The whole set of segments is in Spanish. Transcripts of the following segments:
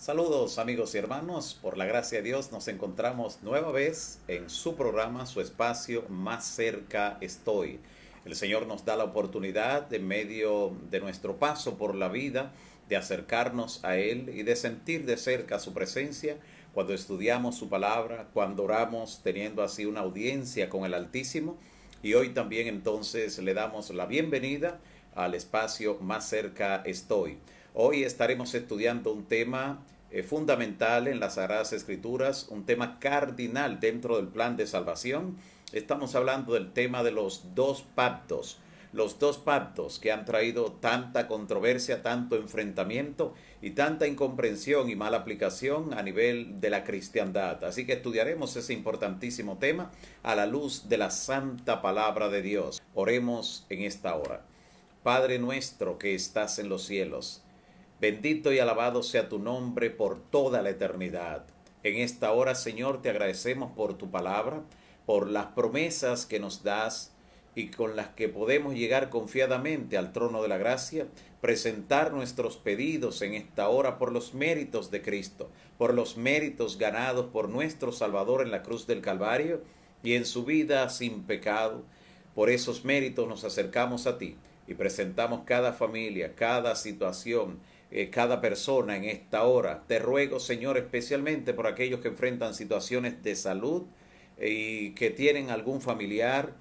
Saludos amigos y hermanos, por la gracia de Dios nos encontramos nueva vez en su programa, su espacio Más cerca estoy. El Señor nos da la oportunidad en medio de nuestro paso por la vida de acercarnos a Él y de sentir de cerca su presencia cuando estudiamos su palabra, cuando oramos teniendo así una audiencia con el Altísimo. Y hoy también entonces le damos la bienvenida al espacio Más cerca estoy. Hoy estaremos estudiando un tema fundamental en las Sagradas Escrituras, un tema cardinal dentro del plan de salvación. Estamos hablando del tema de los dos pactos que han traído tanta controversia, tanto enfrentamiento y tanta incomprensión y mala aplicación a nivel de la cristiandad. Así que estudiaremos ese importantísimo tema a la luz de la santa palabra de Dios. Oremos en esta hora. Padre nuestro que estás en los cielos, bendito y alabado sea tu nombre por toda la eternidad. En esta hora, Señor, te agradecemos por tu palabra, por las promesas que nos das y con las que podemos llegar confiadamente al trono de la gracia, presentar nuestros pedidos en esta hora por los méritos de Cristo, por los méritos ganados por nuestro Salvador en la cruz del Calvario y en su vida sin pecado. Por esos méritos nos acercamos a ti y presentamos cada familia, cada situación, cada persona en esta hora. Te ruego, Señor, especialmente por aquellos que enfrentan situaciones de salud y que tienen algún familiar,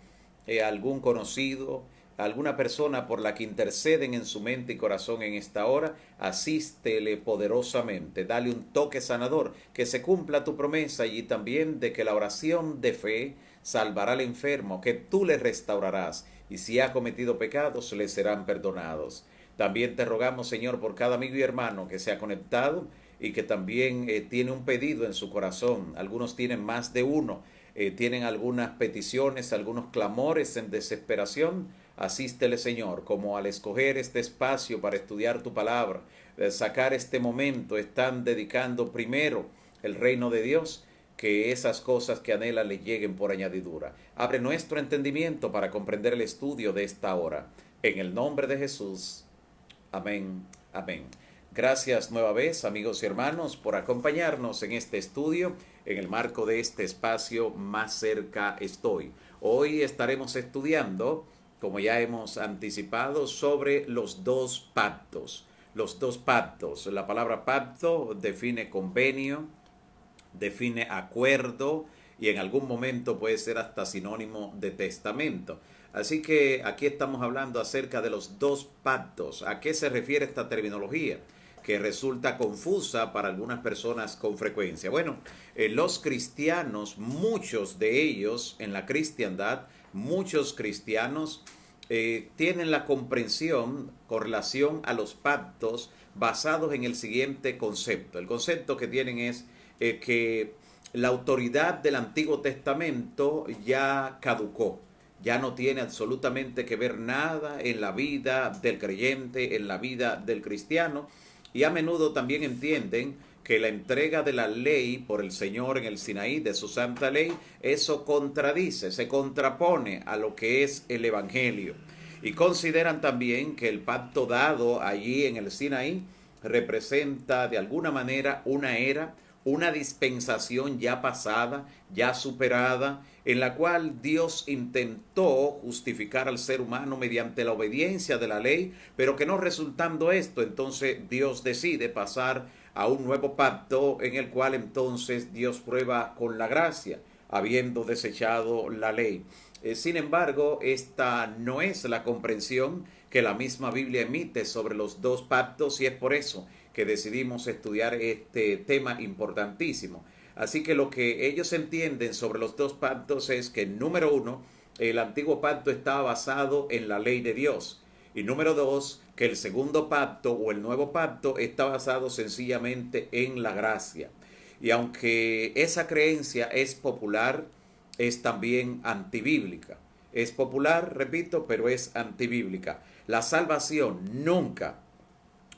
algún conocido, alguna persona por la que interceden en su mente y corazón en esta hora. Asístele poderosamente, dale un toque sanador, que se cumpla tu promesa y también de que la oración de fe salvará al enfermo, que tú le restaurarás y si ha cometido pecados le serán perdonados. También te rogamos, Señor, por cada amigo y hermano que se ha conectado y que también tiene un pedido en su corazón. Algunos tienen más de uno, tienen algunas peticiones, algunos clamores en desesperación. Asístele, Señor, como al escoger este espacio para estudiar tu palabra, sacar este momento, están dedicando primero el reino de Dios, que esas cosas que anhelan le lleguen por añadidura. Abre nuestro entendimiento para comprender el estudio de esta hora. En el nombre de Jesús. Amén, amén. Gracias nueva vez, amigos y hermanos, por acompañarnos en este estudio, en el marco de este espacio Más cerca estoy. Hoy estaremos estudiando, como ya hemos anticipado, sobre los dos pactos. Los dos pactos. La palabra pacto define convenio, define acuerdo y en algún momento puede ser hasta sinónimo de testamento. Así que aquí estamos hablando acerca de los dos pactos. ¿A qué se refiere esta terminología? Que resulta confusa para algunas personas con frecuencia. Bueno, los cristianos, muchos de ellos en la cristiandad, muchos cristianos tienen la comprensión con relación a los pactos basados en el siguiente concepto. El concepto que tienen es que la autoridad del Antiguo Testamento ya caducó. Ya no tiene absolutamente que ver nada en la vida del creyente, en la vida del cristiano. Y a menudo también entienden que la entrega de la ley por el Señor en el Sinaí, de su santa ley, eso contradice, se contrapone a lo que es el Evangelio. Y consideran también que el pacto dado allí en el Sinaí representa de alguna manera una era, una dispensación ya pasada, ya superada, en la cual Dios intentó justificar al ser humano mediante la obediencia de la ley, pero que no resultando esto, entonces Dios decide pasar a un nuevo pacto en el cual entonces Dios prueba con la gracia, habiendo desechado la ley. Sin embargo, esta no es la comprensión que la misma Biblia emite sobre los dos pactos y es por eso que decidimos estudiar este tema importantísimo. Así que lo que ellos entienden sobre los dos pactos es que, número uno, el antiguo pacto estaba basado en la ley de Dios. Y número dos, que el segundo pacto o el nuevo pacto está basado sencillamente en la gracia. Y aunque esa creencia es popular, es también antibíblica. Es popular, repito, pero es antibíblica. La salvación nunca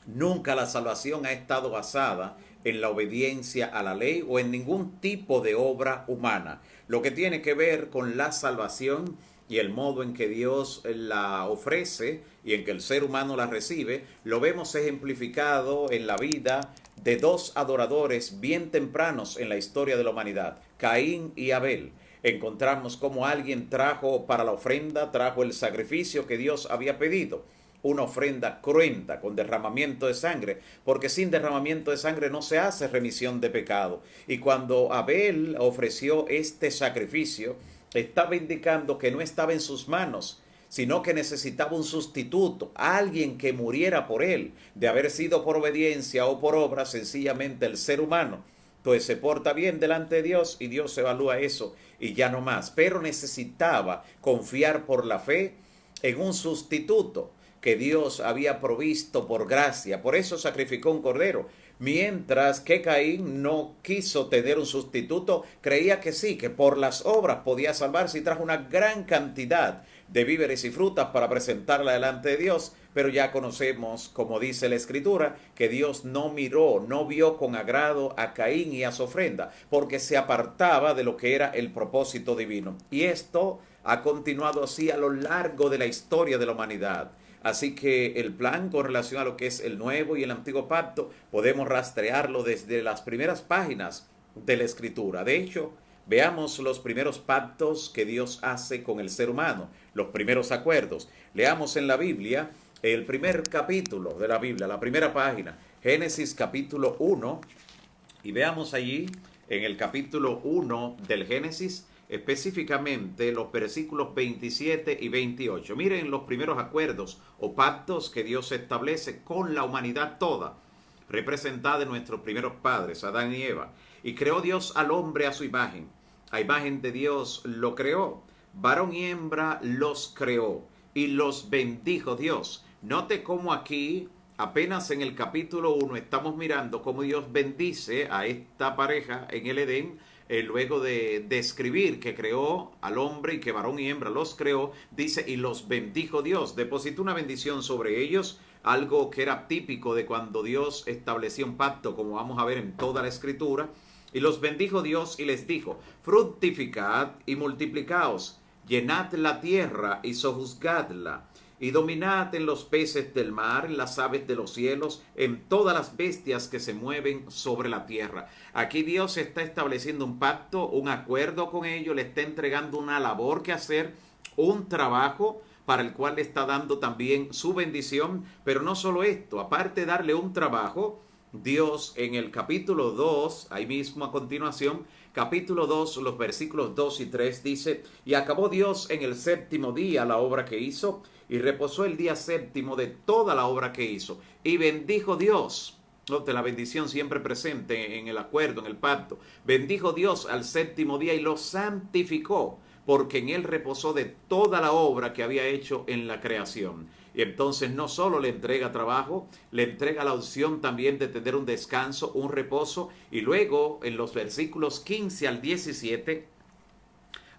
la salvación ha estado basada en la obediencia a la ley o en ningún tipo de obra humana. Lo que tiene que ver con la salvación y el modo en que Dios la ofrece y en que el ser humano la recibe, lo vemos ejemplificado en la vida de dos adoradores bien tempranos en la historia de la humanidad, Caín y Abel. Encontramos cómo alguien trajo para la ofrenda, trajo el sacrificio que Dios había pedido. Una ofrenda cruenta con derramamiento de sangre, porque sin derramamiento de sangre no se hace remisión de pecado. Y cuando Abel ofreció este sacrificio, estaba indicando que no estaba en sus manos, sino que necesitaba un sustituto, alguien que muriera por él, de haber sido por obediencia o por obra, sencillamente el ser humano pues se porta bien delante de Dios y Dios evalúa eso y ya no más. Pero necesitaba confiar por la fe en un sustituto que Dios había provisto por gracia. Por eso sacrificó un cordero. Mientras que Caín no quiso tener un sustituto, creía que sí, que por las obras podía salvarse y trajo una gran cantidad de víveres y frutas para presentarla delante de Dios. Pero ya conocemos, como dice la Escritura, que Dios no miró, no vio con agrado a Caín y a su ofrenda, porque se apartaba de lo que era el propósito divino. Y esto ha continuado así a lo largo de la historia de la humanidad. Así que el plan con relación a lo que es el nuevo y el antiguo pacto, podemos rastrearlo desde las primeras páginas de la Escritura. De hecho, veamos los primeros pactos que Dios hace con el ser humano, los primeros acuerdos. Leamos en la Biblia el primer capítulo de la Biblia, la primera página, Génesis capítulo 1, y veamos allí en el capítulo 1 del Génesis, específicamente los versículos 27 y 28. Miren los primeros acuerdos o pactos que Dios establece con la humanidad toda, representada en nuestros primeros padres, Adán y Eva. Y creó Dios al hombre a su imagen. A imagen de Dios lo creó. Varón y hembra los creó y los bendijo Dios. Note cómo aquí, apenas en el capítulo 1, estamos mirando cómo Dios bendice a esta pareja en el Edén. Luego de describir que creó al hombre y que varón y hembra los creó, dice, y los bendijo Dios. Depositó una bendición sobre ellos, algo que era típico de cuando Dios establecía un pacto, como vamos a ver en toda la Escritura. Y los bendijo Dios y les dijo, fructificad y multiplicaos, llenad la tierra y sojuzgadla, y dominad en los peces del mar, en las aves de los cielos, en todas las bestias que se mueven sobre la tierra. Aquí Dios está estableciendo un pacto, un acuerdo con ellos, le está entregando una labor que hacer, un trabajo para el cual le está dando también su bendición. Pero no solo esto, aparte de darle un trabajo, Dios en el capítulo 2, ahí mismo a continuación, capítulo 2, los versículos 2 y 3 dice, y acabó Dios en el séptimo día la obra que hizo, y reposó el día séptimo de toda la obra que hizo, y bendijo Dios. Note la bendición siempre presente en el acuerdo, en el pacto. Bendijo Dios al séptimo día y lo santificó, porque en él reposó de toda la obra que había hecho en la creación. Y entonces no solo le entrega trabajo, le entrega la opción también de tener un descanso, un reposo. Y luego en los versículos 15 al 17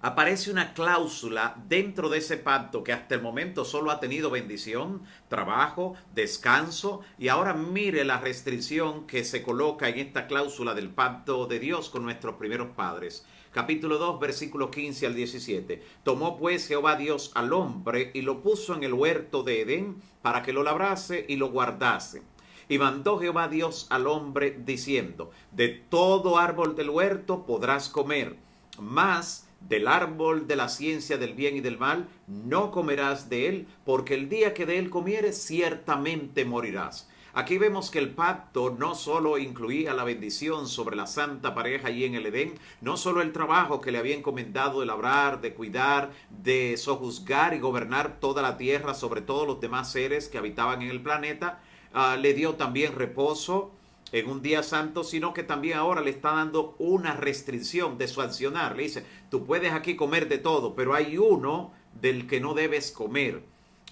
aparece una cláusula dentro de ese pacto que hasta el momento solo ha tenido bendición, trabajo, descanso. Y ahora mire la restricción que se coloca en esta cláusula del pacto de Dios con nuestros primeros padres. Capítulo 2, versículo 15 al 17. Tomó pues Jehová Dios al hombre y lo puso en el huerto de Edén para que lo labrase y lo guardase. Y mandó Jehová Dios al hombre diciendo, de todo árbol del huerto podrás comer, mas del árbol de la ciencia del bien y del mal no comerás de él, porque el día que de él comieres ciertamente morirás. Aquí vemos que el pacto no solo incluía la bendición sobre la santa pareja allí en el Edén, no solo el trabajo que le había encomendado de labrar, de cuidar, de sojuzgar y gobernar toda la tierra sobre todos los demás seres que habitaban en el planeta, le dio también reposo en un día santo, sino que también ahora le está dando una restricción de su accionar. Le dice, tú puedes aquí comer de todo, pero hay uno del que no debes comer.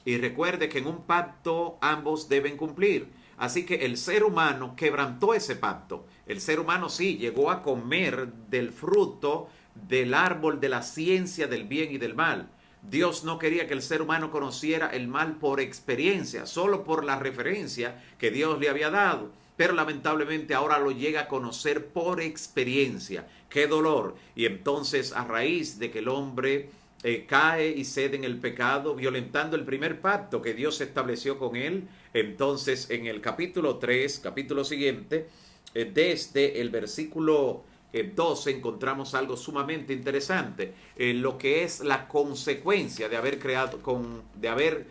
Y recuerde que en un pacto ambos deben cumplir. Así que el ser humano quebrantó ese pacto. El ser humano sí llegó a comer del fruto del árbol de la ciencia del bien y del mal. Dios no quería que el ser humano conociera el mal por experiencia, solo por la referencia que Dios le había dado. Pero lamentablemente ahora lo llega a conocer por experiencia. ¡Qué dolor! Y entonces a raíz de que el hombre cae y cede en el pecado, violentando el primer pacto que Dios estableció con él, entonces en el capítulo 3, capítulo siguiente, desde el versículo 12 encontramos algo sumamente interesante, lo que es la consecuencia de haber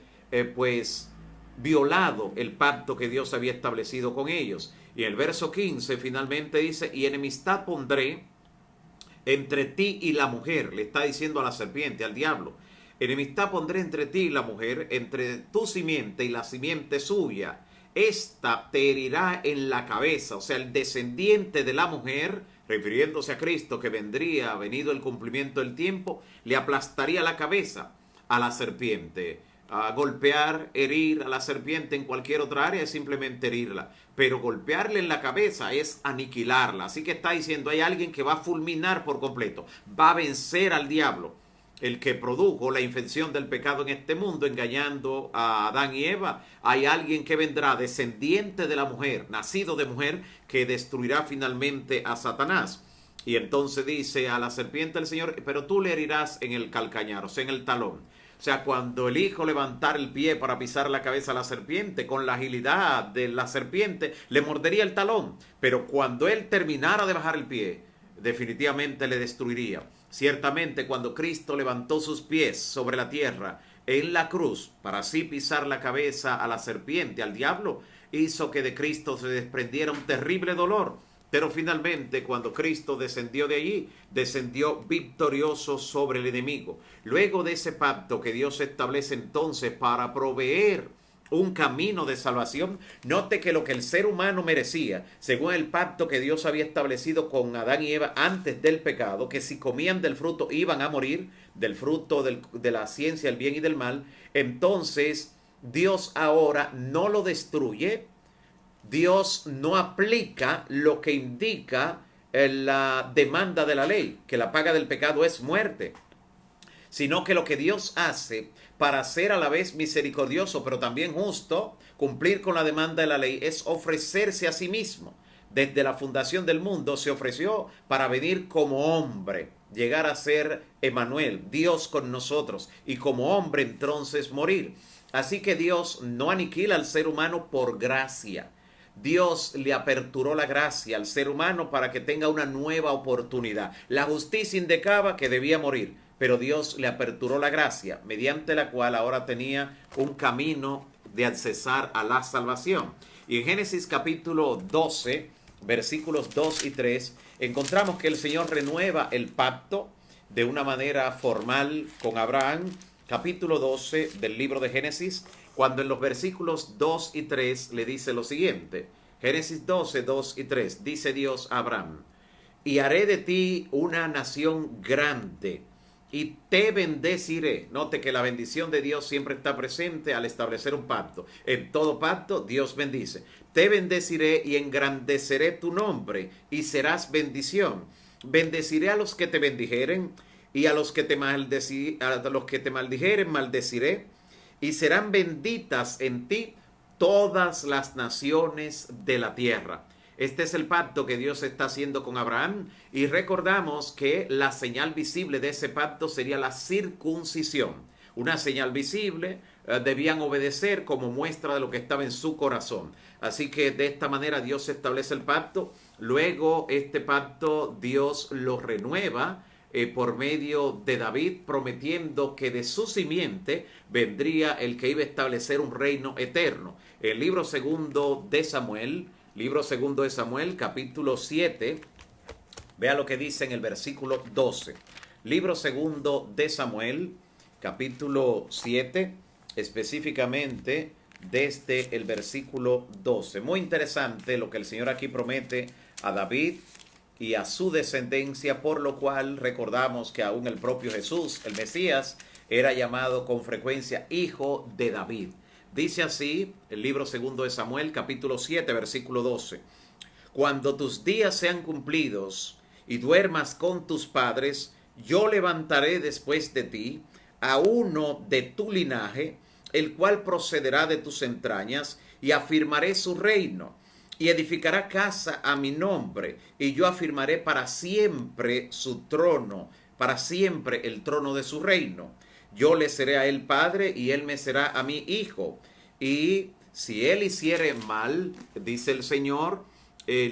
pues violado el pacto que Dios había establecido con ellos. Y el verso 15 finalmente dice, y enemistad pondré entre ti y la mujer, le está diciendo a la serpiente, al diablo, enemistad pondré entre ti y la mujer, entre tu simiente y la simiente suya. Esta te herirá en la cabeza, o sea, el descendiente de la mujer, refiriéndose a Cristo, que vendría, venido el cumplimiento del tiempo, le aplastaría la cabeza a la serpiente. A golpear, herir a la serpiente en cualquier otra área es simplemente herirla, pero golpearle en la cabeza es aniquilarla. Así que está diciendo, hay alguien que va a fulminar por completo, va a vencer al diablo, el que produjo la infección del pecado en este mundo, engañando a Adán y Eva. Hay alguien que vendrá, descendiente de la mujer, nacido de mujer, que destruirá finalmente a Satanás. Y entonces dice a la serpiente el Señor, pero tú le herirás en el calcañar, o sea, en el talón. O sea, cuando el hijo levantara el pie para pisar la cabeza a la serpiente, con la agilidad de la serpiente, le mordería el talón. Pero cuando él terminara de bajar el pie, definitivamente le destruiría. Ciertamente, cuando Cristo levantó sus pies sobre la tierra en la cruz, para así pisar la cabeza a la serpiente, al diablo, hizo que de Cristo se desprendiera un terrible dolor. Pero finalmente, cuando Cristo descendió de allí, descendió victorioso sobre el enemigo. Luego de ese pacto que Dios establece entonces para proveer un camino de salvación, note que lo que el ser humano merecía, según el pacto que Dios había establecido con Adán y Eva antes del pecado, que si comían del fruto iban a morir, del fruto de la ciencia del bien y del mal, entonces Dios ahora no lo destruye. Dios no aplica lo que indica la demanda de la ley, que la paga del pecado es muerte, sino que lo que Dios hace para ser a la vez misericordioso, pero también justo, cumplir con la demanda de la ley, es ofrecerse a sí mismo. Desde la fundación del mundo se ofreció para venir como hombre, llegar a ser Emmanuel, Dios con nosotros, y como hombre entonces morir. Así que Dios no aniquila al ser humano por gracia. Dios le aperturó la gracia al ser humano para que tenga una nueva oportunidad. La justicia indicaba que debía morir, pero Dios le aperturó la gracia, mediante la cual ahora tenía un camino de accesar a la salvación. Y en Génesis capítulo 12, versículos 2 y 3, encontramos que el Señor renueva el pacto de una manera formal con Abraham. Capítulo 12 del libro de Génesis, cuando en los versículos 2 y 3 le dice lo siguiente. Génesis 12, 2 y 3, dice Dios a Abraham, y haré de ti una nación grande, y te bendeciré. Note que la bendición de Dios siempre está presente al establecer un pacto. En todo pacto Dios bendice. Te bendeciré y engrandeceré tu nombre, y serás bendición. Bendeciré a los que te bendijeren, y a los que te maldijeren maldeciré, y serán benditas en ti todas las naciones de la tierra. Este es el pacto que Dios está haciendo con Abraham, y recordamos que la señal visible de ese pacto sería la circuncisión. Una señal visible, debían obedecer como muestra de lo que estaba en su corazón. Así que de esta manera Dios establece el pacto. Luego este pacto Dios lo renueva por medio de David, prometiendo que de su simiente vendría el que iba a establecer un reino eterno. El libro segundo de Samuel, capítulo 7, vea lo que dice en el versículo 12. Libro segundo de Samuel, capítulo 7, específicamente desde el versículo 12. Muy interesante lo que el Señor aquí promete a David y a su descendencia, por lo cual recordamos que aún el propio Jesús, el Mesías, era llamado con frecuencia hijo de David. Dice así el libro segundo de Samuel, capítulo 7, versículo 12. Cuando tus días sean cumplidos y duermas con tus padres, yo levantaré después de ti a uno de tu linaje, el cual procederá de tus entrañas, y afirmaré su reino. Y edificará casa a mi nombre, y yo afirmaré para siempre su trono, para siempre el trono de su reino. Yo le seré a él padre, y él me será a mí hijo. Y si él hiciere mal, dice el Señor,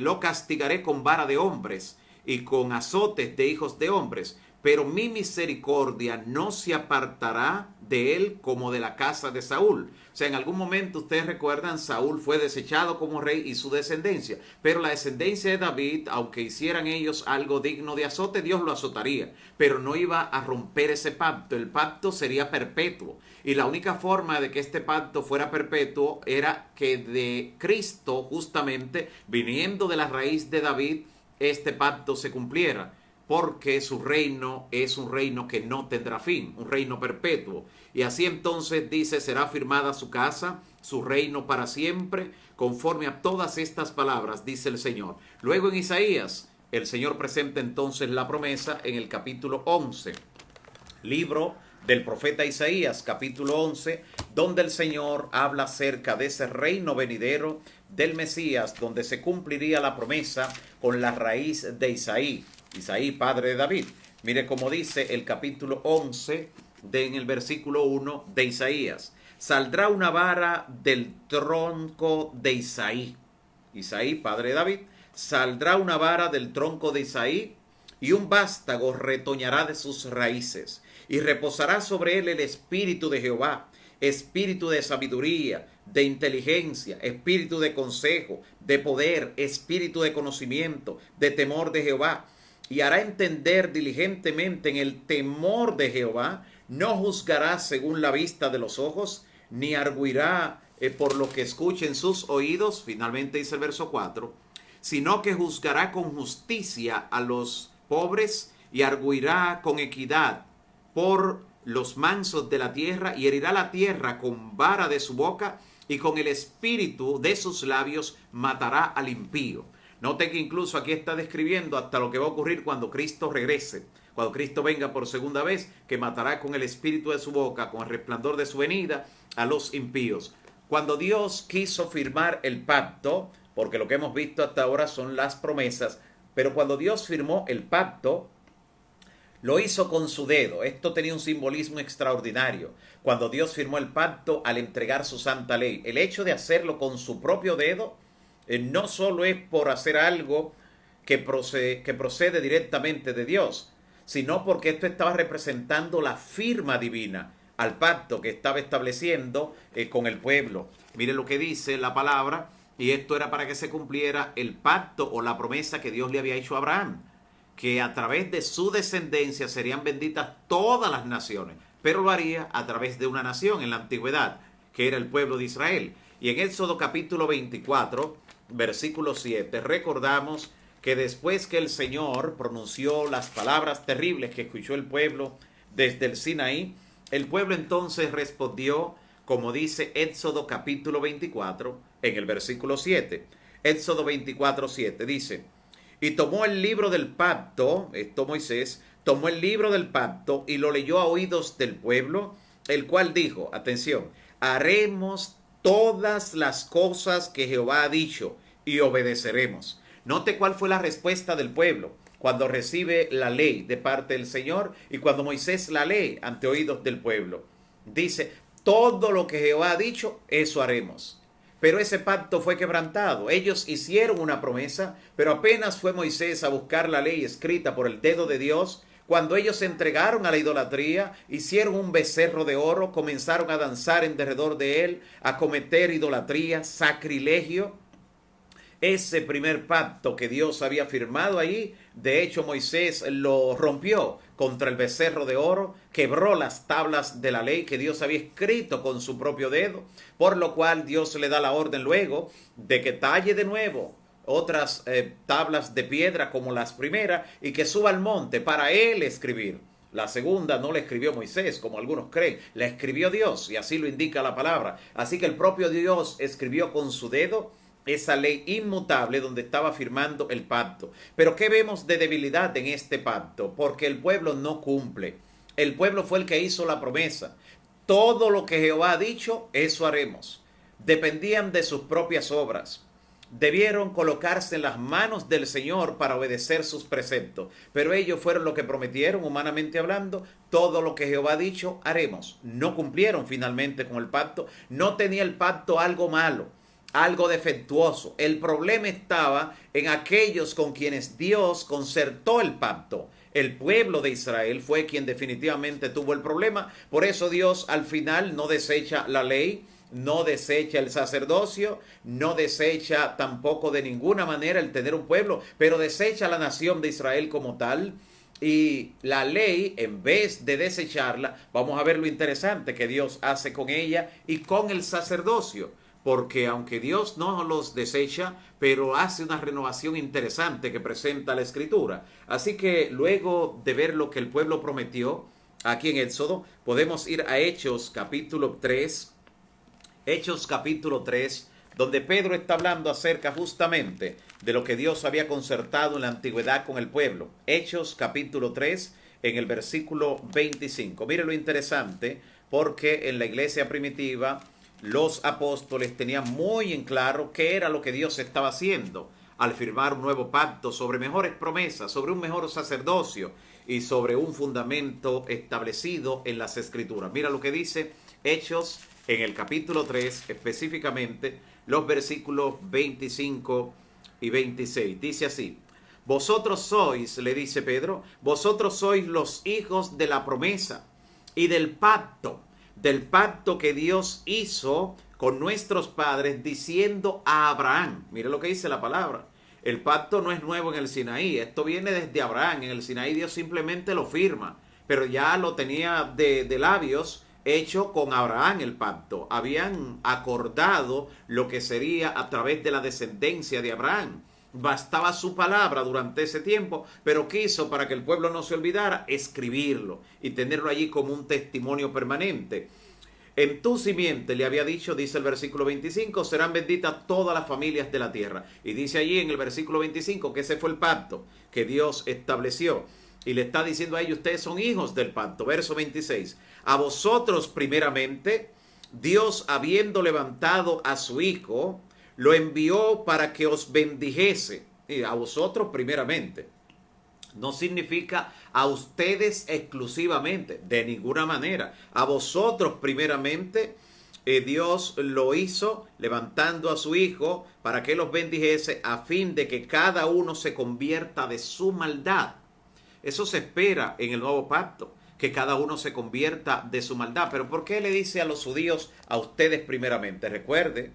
lo castigaré con vara de hombres y con azotes de hijos de hombres, pero mi misericordia no se apartará de él como de la casa de Saúl. O sea, en algún momento ustedes recuerdan, Saúl fue desechado como rey y su descendencia, pero la descendencia de David, aunque hicieran ellos algo digno de azote, Dios lo azotaría, pero no iba a romper ese pacto. El pacto sería perpetuo, y la única forma de que este pacto fuera perpetuo era que de Cristo, justamente viniendo de la raíz de David, este pacto se cumpliera, porque su reino es un reino que no tendrá fin, un reino perpetuo. Y así entonces dice, será firmada su casa, su reino para siempre, conforme a todas estas palabras, dice el Señor. Luego en Isaías, el Señor presenta entonces la promesa en el capítulo 11, libro del profeta Isaías, capítulo 11, donde el Señor habla acerca de ese reino venidero del Mesías, donde se cumpliría la promesa con la raíz de Isaí, padre de David. Mire cómo dice el capítulo 11, en el versículo 1 de Isaías. Saldrá una vara del tronco de Isaí, padre de David, saldrá una vara del tronco de Isaí, y un vástago retoñará de sus raíces, y reposará sobre él el espíritu de Jehová, espíritu de sabiduría, de inteligencia, espíritu de consejo, de poder, espíritu de conocimiento, de temor de Jehová. Y hará entender diligentemente en el temor de Jehová, no juzgará según la vista de los ojos, ni arguirá por lo que escuchen sus oídos, finalmente dice el verso 4, sino que juzgará con justicia a los pobres y arguirá con equidad por los mansos de la tierra, y herirá la tierra con vara de su boca, y con el espíritu de sus labios matará al impío. Note que incluso aquí está describiendo hasta lo que va a ocurrir cuando Cristo regrese, cuando Cristo venga por segunda vez, que matará con el espíritu de su boca, con el resplandor de su venida, a los impíos. Cuando Dios quiso firmar el pacto, porque lo que hemos visto hasta ahora son las promesas, pero cuando Dios firmó el pacto, lo hizo con su dedo. Esto tenía un simbolismo extraordinario. Cuando Dios firmó el pacto al entregar su santa ley, el hecho de hacerlo con su propio dedo, no solo es por hacer algo que procede directamente de Dios, sino porque esto estaba representando la firma divina al pacto que estaba estableciendo con el pueblo. Mire lo que dice la palabra, y esto era para que se cumpliera el pacto o la promesa que Dios le había hecho a Abraham, que a través de su descendencia serían benditas todas las naciones, pero lo haría a través de una nación en la antigüedad, que era el pueblo de Israel. Y en Éxodo capítulo 24, versículo 7, recordamos que después que el Señor pronunció las palabras terribles que escuchó el pueblo desde el Sinaí, el pueblo entonces respondió, como dice Éxodo capítulo 24, en el versículo 7. Éxodo 24, 7 dice, y tomó el libro del pacto, esto Moisés, tomó el libro del pacto y lo leyó a oídos del pueblo, el cual dijo, atención, haremos todas las cosas que Jehová ha dicho y obedeceremos. Note cuál fue la respuesta del pueblo cuando recibe la ley de parte del Señor y cuando Moisés la lee ante oídos del pueblo. Dice, todo lo que Jehová ha dicho, eso haremos. Pero ese pacto fue quebrantado. Ellos hicieron una promesa, pero apenas fue Moisés a buscar la ley escrita por el dedo de Dios, cuando ellos se entregaron a la idolatría, hicieron un becerro de oro, comenzaron a danzar en derredor de él, a cometer idolatría, sacrilegio. Ese primer pacto que Dios había firmado ahí, de hecho Moisés lo rompió contra el becerro de oro, quebró las tablas de la ley que Dios había escrito con su propio dedo, por lo cual Dios le da la orden luego de que talle de nuevo otras tablas de piedra como las primeras y que suba al monte para él escribir. La segunda no la escribió Moisés, como algunos creen, la escribió Dios y así lo indica la palabra. Así que el propio Dios escribió con su dedo esa ley inmutable donde estaba firmando el pacto. Pero ¿qué vemos de debilidad en este pacto? Porque el pueblo no cumple. El pueblo fue el que hizo la promesa. Todo lo que Jehová ha dicho, eso haremos. Dependían de sus propias obras. Debieron colocarse en las manos del Señor para obedecer sus preceptos. Pero ellos fueron los que prometieron, humanamente hablando, todo lo que Jehová ha dicho, haremos. No cumplieron finalmente con el pacto. No tenía el pacto algo malo. algo defectuoso. El problema estaba en aquellos con quienes Dios concertó el pacto. El pueblo de Israel fue quien definitivamente tuvo el problema. Por eso Dios al final no desecha la ley, no desecha el sacerdocio, no desecha tampoco de ninguna manera el tener un pueblo, pero desecha la nación de Israel como tal. Y la ley, en vez de desecharla, vamos a ver lo interesante que Dios hace con ella y con el sacerdocio. Porque aunque Dios no los desecha, pero hace una renovación interesante que presenta la Escritura. Así que luego de ver lo que el pueblo prometió aquí en Éxodo, podemos ir a Hechos capítulo 3. Hechos capítulo 3, donde Pedro está hablando acerca justamente de lo que Dios había concertado en la antigüedad con el pueblo. Hechos capítulo 3, en el versículo 25. Mire lo interesante, porque en la iglesia primitiva los apóstoles tenían muy en claro qué era lo que Dios estaba haciendo al firmar un nuevo pacto sobre mejores promesas, sobre un mejor sacerdocio y sobre un fundamento establecido en las Escrituras. Mira lo que dice Hechos en el capítulo 3, específicamente los versículos 25 y 26. Dice así: vosotros sois, le dice Pedro, vosotros sois los hijos de la promesa y del pacto que Dios hizo con nuestros padres, diciendo a Abraham. Mire lo que dice la palabra. El pacto no es nuevo en el Sinaí, esto viene desde Abraham. En el Sinaí Dios simplemente lo firma, pero ya lo tenía de labios hecho con Abraham el pacto. Habían acordado lo que sería a través de la descendencia de Abraham. Bastaba su palabra durante ese tiempo, pero quiso, para que el pueblo no se olvidara, escribirlo y tenerlo allí como un testimonio permanente. En tu simiente, le había dicho, dice el versículo 25, serán benditas todas las familias de la tierra. Y dice allí en el versículo 25 que ese fue el pacto que Dios estableció. Y le está diciendo a ellos, ustedes son hijos del pacto. Verso 26, a vosotros primeramente, Dios habiendo levantado a su Hijo, lo envió para que os bendijese. Y a vosotros primeramente. No significa a ustedes exclusivamente, de ninguna manera. A vosotros primeramente, Dios lo hizo levantando a su Hijo para que los bendijese a fin de que cada uno se convierta de su maldad. Eso se espera en el nuevo pacto, que cada uno se convierta de su maldad. Pero ¿por qué le dice a los judíos a ustedes primeramente? Recuerde,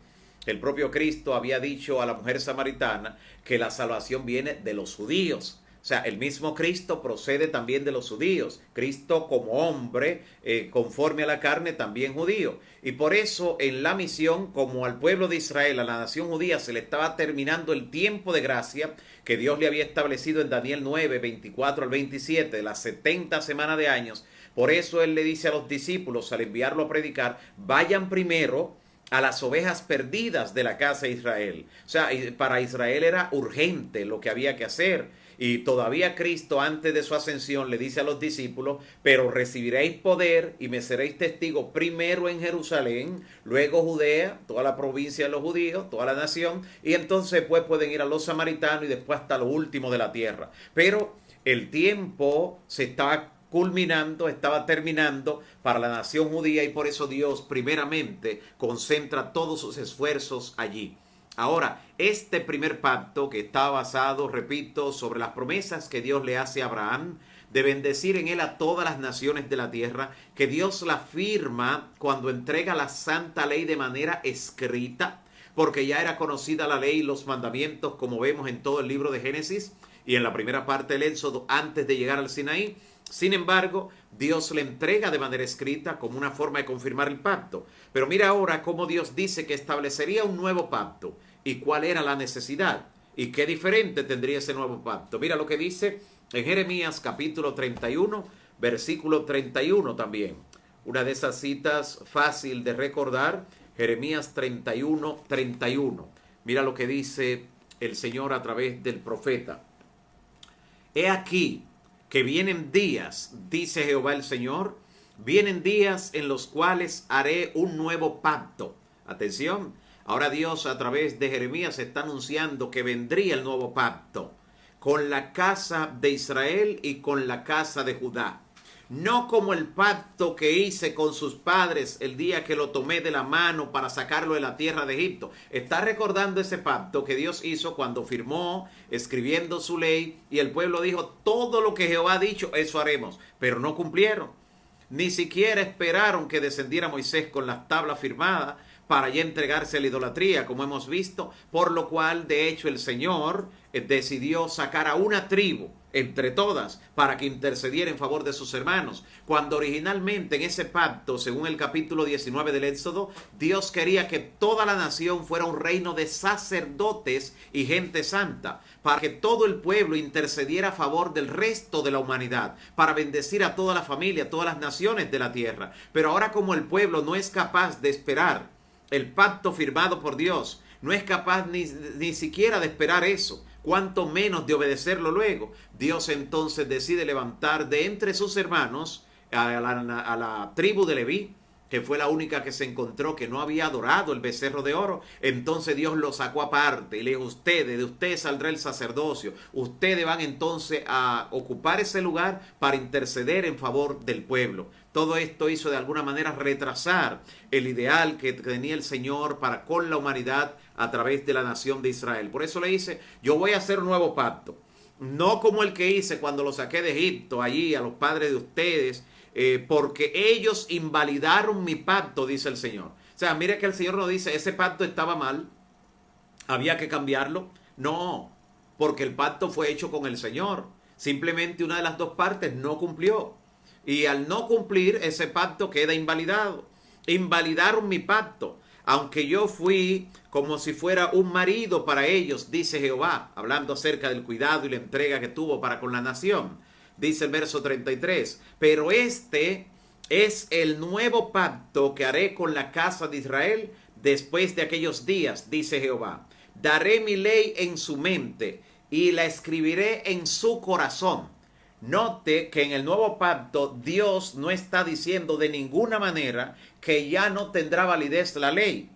el propio Cristo había dicho a la mujer samaritana que la salvación viene de los judíos. O sea, el mismo Cristo procede también de los judíos. Cristo como hombre, conforme a la carne, también judío. Y por eso en la misión, como al pueblo de Israel, a la nación judía, se le estaba terminando el tiempo de gracia que Dios le había establecido en Daniel 9, 24 al 27, de las 70 semanas de años. Por eso él le dice a los discípulos, al enviarlo a predicar, vayan primero a las ovejas perdidas de la casa de Israel. O sea, para Israel era urgente lo que había que hacer. Y todavía Cristo, antes de su ascensión, le dice a los discípulos, pero recibiréis poder y me seréis testigos primero en Jerusalén, luego Judea, toda la provincia de los judíos, toda la nación, y entonces pues pueden ir a los samaritanos y después hasta lo último de la tierra. Pero el tiempo se estaba culminando, estaba terminando para la nación judía y por eso Dios primeramente concentra todos sus esfuerzos allí. Ahora, este primer pacto que está basado, repito, sobre las promesas que Dios le hace a Abraham, de bendecir en él a todas las naciones de la tierra, que Dios la firma cuando entrega la santa ley de manera escrita, porque ya era conocida la ley y los mandamientos, como vemos en todo el libro de Génesis y en la primera parte del Éxodo antes de llegar al Sinaí. Sin embargo, Dios le entrega de manera escrita como una forma de confirmar el pacto. Pero mira ahora cómo Dios dice que establecería un nuevo pacto y cuál era la necesidad y qué diferente tendría ese nuevo pacto. Mira lo que dice en Jeremías capítulo 31, versículo 31 también. Una de esas citas fácil de recordar, Jeremías 31, 31. Mira lo que dice el Señor a través del profeta. He aquí que vienen días, dice Jehová el Señor, vienen días en los cuales haré un nuevo pacto. Atención, ahora Dios a través de Jeremías está anunciando que vendría el nuevo pacto con la casa de Israel y con la casa de Judá. no como el pacto que hice con sus padres el día que lo tomé de la mano para sacarlo de la tierra de Egipto. Está recordando ese pacto que Dios hizo cuando firmó, escribiendo su ley, y el pueblo dijo, todo lo que Jehová ha dicho, eso haremos, pero no cumplieron. Ni siquiera esperaron que descendiera Moisés con las tablas firmadas para ya entregarse a la idolatría, como hemos visto, por lo cual, de hecho, el Señor decidió sacar a una tribu entre todas para que intercediera en favor de sus hermanos, cuando originalmente en ese pacto, según el capítulo 19 del Éxodo, Dios quería que toda la nación fuera un reino de sacerdotes y gente santa, para que todo el pueblo intercediera a favor del resto de la humanidad, para bendecir a toda la familia, a todas las naciones de la tierra. Pero ahora, como el pueblo no es capaz de esperar el pacto firmado por Dios, no es capaz ni siquiera de esperar eso, cuanto menos de obedecerlo luego, Dios entonces decide levantar de entre sus hermanos a la tribu de Leví, que fue la única que se encontró que no había adorado el becerro de oro. Entonces Dios lo sacó aparte y le dijo, de ustedes saldrá el sacerdocio, ustedes van entonces a ocupar ese lugar para interceder en favor del pueblo. Todo esto hizo de alguna manera retrasar el ideal que tenía el Señor para con la humanidad a través de la nación de Israel. Por eso le dice, yo voy a hacer un nuevo pacto, no como el que hice cuando lo saqué de Egipto, allí a los padres de ustedes, porque ellos invalidaron mi pacto, dice el Señor. O sea, mire que el Señor no dice, ese pacto estaba mal, había que cambiarlo. No, porque el pacto fue hecho con el Señor. Simplemente una de las dos partes no cumplió. Y al no cumplir, ese pacto queda invalidado. Invalidaron mi pacto, aunque yo fui como si fuera un marido para ellos, dice Jehová, hablando acerca del cuidado y la entrega que tuvo para con la nación. Dice el verso 33, pero este es el nuevo pacto que haré con la casa de Israel después de aquellos días, dice Jehová. Daré mi ley en su mente y la escribiré en su corazón. Note que en el nuevo pacto Dios no está diciendo de ninguna manera que ya no tendrá validez la ley.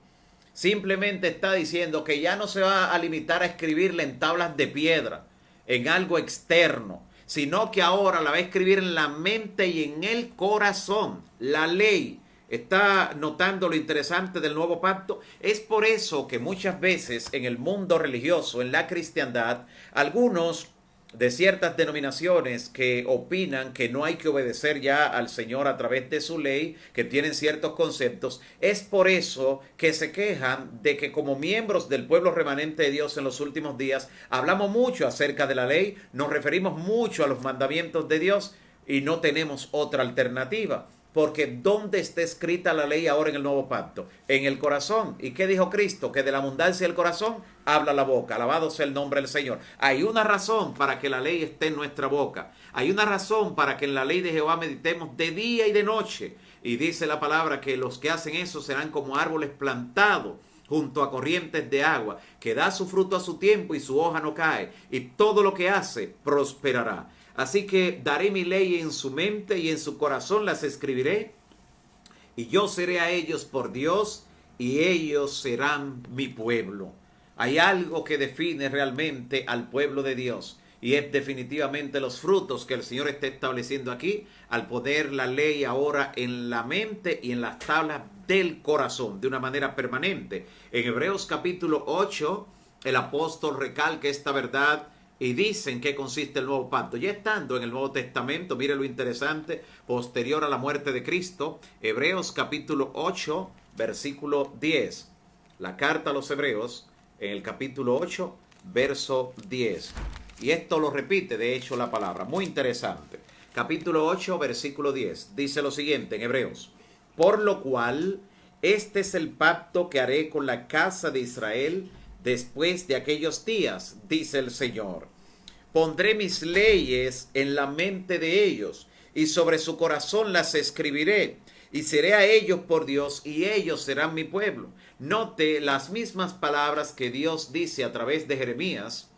Simplemente está diciendo que ya no se va a limitar a escribirla en tablas de piedra, en algo externo, sino que ahora la va a escribir en la mente y en el corazón. La ley. ¿Está notando lo interesante del nuevo pacto? Es por eso que muchas veces en el mundo religioso, en la cristiandad, algunos de ciertas denominaciones que opinan que no hay que obedecer ya al Señor a través de su ley, que tienen ciertos conceptos, es por eso que se quejan de que como miembros del pueblo remanente de Dios en los últimos días, hablamos mucho acerca de la ley, nos referimos mucho a los mandamientos de Dios y no tenemos otra alternativa. Porque ¿dónde está escrita la ley ahora en el nuevo pacto? En el corazón. ¿Y qué dijo Cristo? Que de la abundancia del corazón habla la boca. Alabado sea el nombre del Señor. Hay una razón para que la ley esté en nuestra boca. Hay una razón para que en la ley de Jehová meditemos de día y de noche. Y dice la palabra que los que hacen eso serán como árboles plantados junto a corrientes de agua, que da su fruto a su tiempo y su hoja no cae. Y todo lo que hace prosperará. Así que daré mi ley en su mente y en su corazón las escribiré. Y yo seré a ellos por Dios y ellos serán mi pueblo. Hay algo que define realmente al pueblo de Dios. Y es definitivamente los frutos que el Señor está estableciendo aquí al poner la ley ahora en la mente y en las tablas del corazón de una manera permanente. En Hebreos capítulo 8, el apóstol recalca esta verdad y dice en qué consiste el nuevo pacto. Ya estando en el Nuevo Testamento, mire lo interesante, posterior a la muerte de Cristo, Hebreos capítulo 8, versículo 10. La carta a los Hebreos, en el capítulo 8, verso 10. Y esto lo repite, de hecho, la palabra. Muy interesante. Capítulo 8, versículo 10. Dice lo siguiente en Hebreos. Por lo cual, este es el pacto que haré con la casa de Israel después de aquellos días, dice el Señor. Pondré mis leyes en la mente de ellos, y sobre su corazón las escribiré, y seré a ellos por Dios, y ellos serán mi pueblo. Note las mismas palabras que Dios dice a través de Jeremías,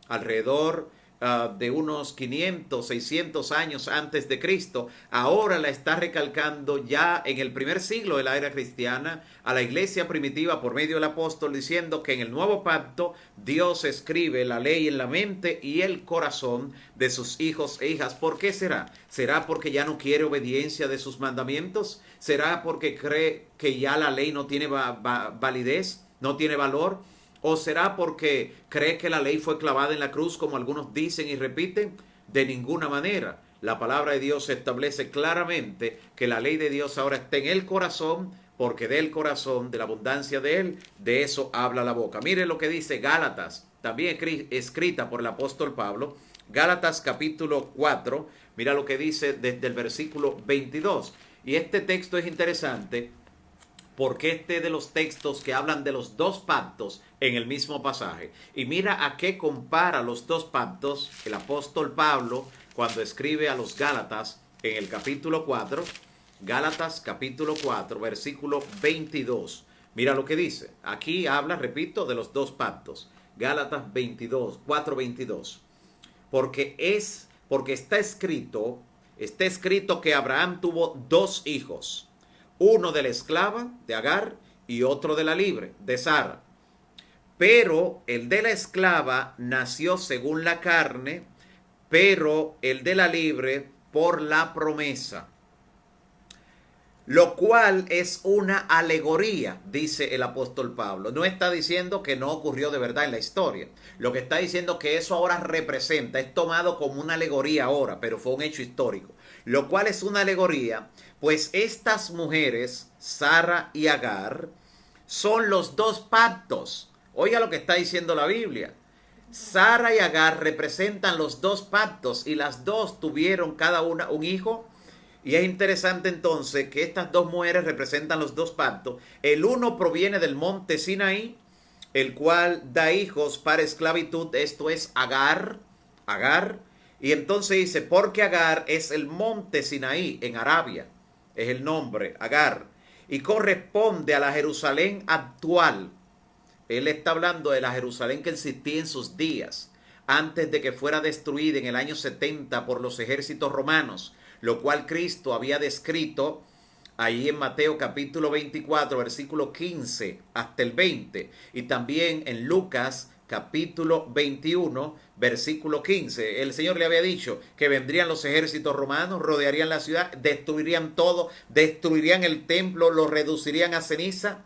alrededor de unos 500, 600 años antes de Cristo, ahora la está recalcando ya en el primer siglo de la era cristiana a la iglesia primitiva por medio del apóstol, diciendo que en el nuevo pacto Dios escribe la ley en la mente y el corazón de sus hijos e hijas. ¿Por qué será? ¿Será porque ya no quiere obediencia de sus mandamientos? ¿Será porque cree que ya la ley no tiene validez, no tiene valor? ¿O será porque cree que la ley fue clavada en la cruz, como algunos dicen y repiten? De ninguna manera. La palabra de Dios establece claramente que la ley de Dios ahora está en el corazón, porque del corazón, de la abundancia de él, de eso habla la boca. Mire lo que dice Gálatas, también escrita por el apóstol Pablo. Gálatas capítulo 4, mira lo que dice desde el versículo 22. Y este texto es interesante porque este de los textos que hablan de los dos pactos en el mismo pasaje. Y mira a qué compara los dos pactos el apóstol Pablo cuando escribe a los Gálatas en el capítulo 4, Gálatas capítulo 4, versículo 22. Mira lo que dice. Aquí habla, repito, de los dos pactos. Gálatas 4:22. Porque está escrito que Abraham tuvo dos hijos, uno de la esclava, de Agar, y otro de la libre, de Sara. Pero el de la esclava nació según la carne, pero el de la libre por la promesa. Lo cual es una alegoría, dice el apóstol Pablo. No está diciendo que no ocurrió de verdad en la historia. Lo que está diciendo que eso ahora representa, es tomado como una alegoría ahora, pero fue un hecho histórico. Lo cual es una alegoría, pues estas mujeres, Sara y Agar, son los dos pactos. Oiga lo que está diciendo la Biblia. Sara y Agar representan los dos pactos y las dos tuvieron cada una un hijo. Y es interesante entonces que estas dos mujeres representan los dos pactos. El uno proviene del monte Sinaí, el cual da hijos para esclavitud. Esto es Agar. Y entonces dice, porque Agar es el monte Sinaí en Arabia. Es el nombre, Agar. Y corresponde a la Jerusalén actual. Él está hablando de la Jerusalén que existía en sus días, antes de que fuera destruida en el año 70 por los ejércitos romanos, lo cual Cristo había descrito ahí en Mateo capítulo 24, versículo 15 hasta el 20, y también en Lucas capítulo 21, versículo 15. El Señor le había dicho que vendrían los ejércitos romanos, rodearían la ciudad, destruirían todo, destruirían el templo, lo reducirían a ceniza,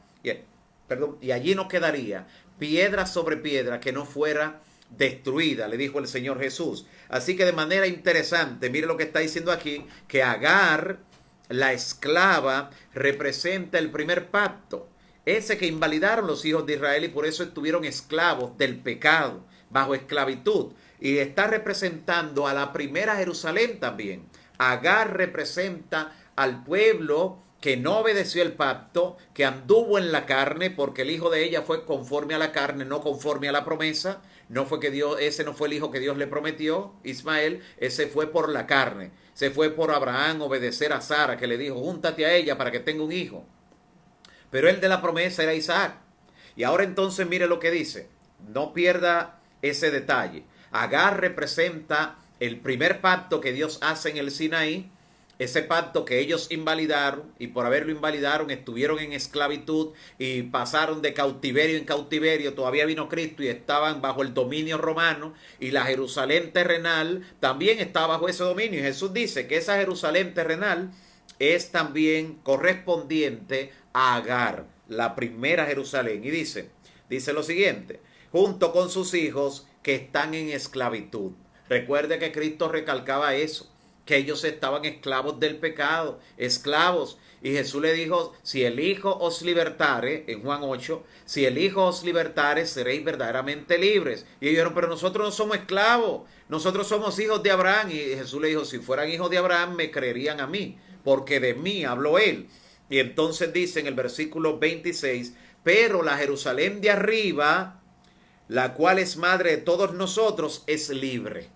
y allí no quedaría piedra sobre piedra que no fuera destruida, le dijo el Señor Jesús. Así que de manera interesante, mire lo que está diciendo aquí, que Agar, la esclava, representa el primer pacto, ese que invalidaron los hijos de Israel y por eso estuvieron esclavos del pecado, bajo esclavitud, y está representando a la primera Jerusalén también. Agar representa al pueblo que no obedeció el pacto, que anduvo en la carne, porque el hijo de ella fue conforme a la carne, no conforme a la promesa. No fue que ese no fue el hijo que Dios le prometió, Ismael, ese fue por la carne. Se fue por Abraham obedecer a Sara, que le dijo, júntate a ella para que tenga un hijo. Pero el de la promesa era Isaac. Y ahora entonces mire lo que dice, no pierda ese detalle. Agar representa el primer pacto que Dios hace en el Sinaí, ese pacto que ellos invalidaron, y por haberlo invalidaron estuvieron en esclavitud y pasaron de cautiverio en cautiverio. Todavía vino Cristo y estaban bajo el dominio romano, y la Jerusalén terrenal también está bajo ese dominio. Y Jesús dice que esa Jerusalén terrenal es también correspondiente a Agar, la primera Jerusalén. Y dice lo siguiente, junto con sus hijos que están en esclavitud. Recuerde que Cristo recalcaba eso, que ellos estaban esclavos del pecado, esclavos. Y Jesús le dijo, si el Hijo os libertare, en Juan 8, si el Hijo os libertare, seréis verdaderamente libres. Y ellos dijeron, pero nosotros no somos esclavos, nosotros somos hijos de Abraham. Y Jesús le dijo, si fueran hijos de Abraham, me creerían a mí, porque de mí habló él. Y entonces dice en el versículo 26, pero la Jerusalén de arriba, la cual es madre de todos nosotros, es libre.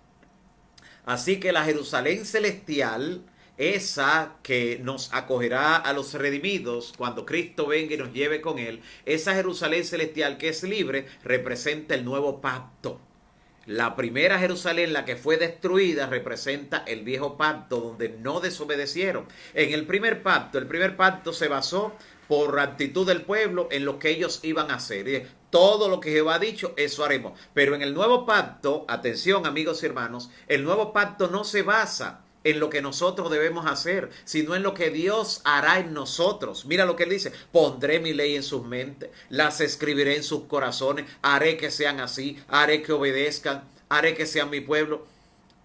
Así que la Jerusalén celestial, esa que nos acogerá a los redimidos cuando Cristo venga y nos lleve con él, esa Jerusalén celestial que es libre, representa el nuevo pacto. La primera Jerusalén, la que fue destruida, representa el viejo pacto donde no desobedecieron. En el primer pacto se basó por actitud del pueblo en lo que ellos iban a hacer. Y todo lo que Jehová ha dicho, eso haremos. Pero en el nuevo pacto, atención amigos y hermanos, el nuevo pacto no se basa en lo que nosotros debemos hacer, sino en lo que Dios hará en nosotros. Mira lo que él dice: pondré mi ley en sus mentes, las escribiré en sus corazones, haré que sean así, haré que obedezcan, haré que sean mi pueblo.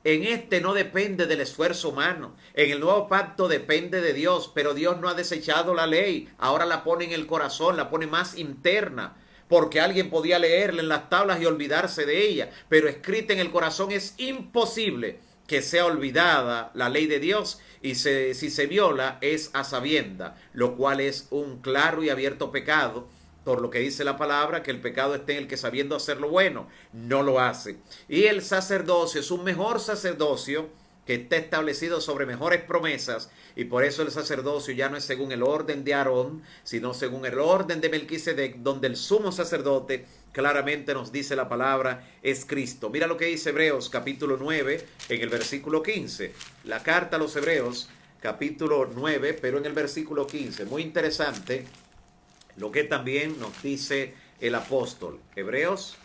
En este no depende del esfuerzo humano. En el nuevo pacto depende de Dios, pero Dios no ha desechado la ley. Ahora la pone en el corazón, la pone más interna, porque alguien podía leerla en las tablas y olvidarse de ella, pero escrita en el corazón es imposible que sea olvidada la ley de Dios, y si se viola es a sabienda, lo cual es un claro y abierto pecado, por lo que dice la palabra, que el pecado está en el que, sabiendo hacer lo bueno, no lo hace. Y el sacerdocio es un mejor sacerdocio que está establecido sobre mejores promesas, y por eso el sacerdocio ya no es según el orden de Aarón, sino según el orden de Melquisedec, donde el sumo sacerdote, claramente nos dice la palabra, es Cristo. Mira lo que dice Hebreos capítulo 9 en el versículo 15. La carta a los Hebreos capítulo 9, pero en el versículo 15. Muy interesante lo que también nos dice el apóstol. Hebreos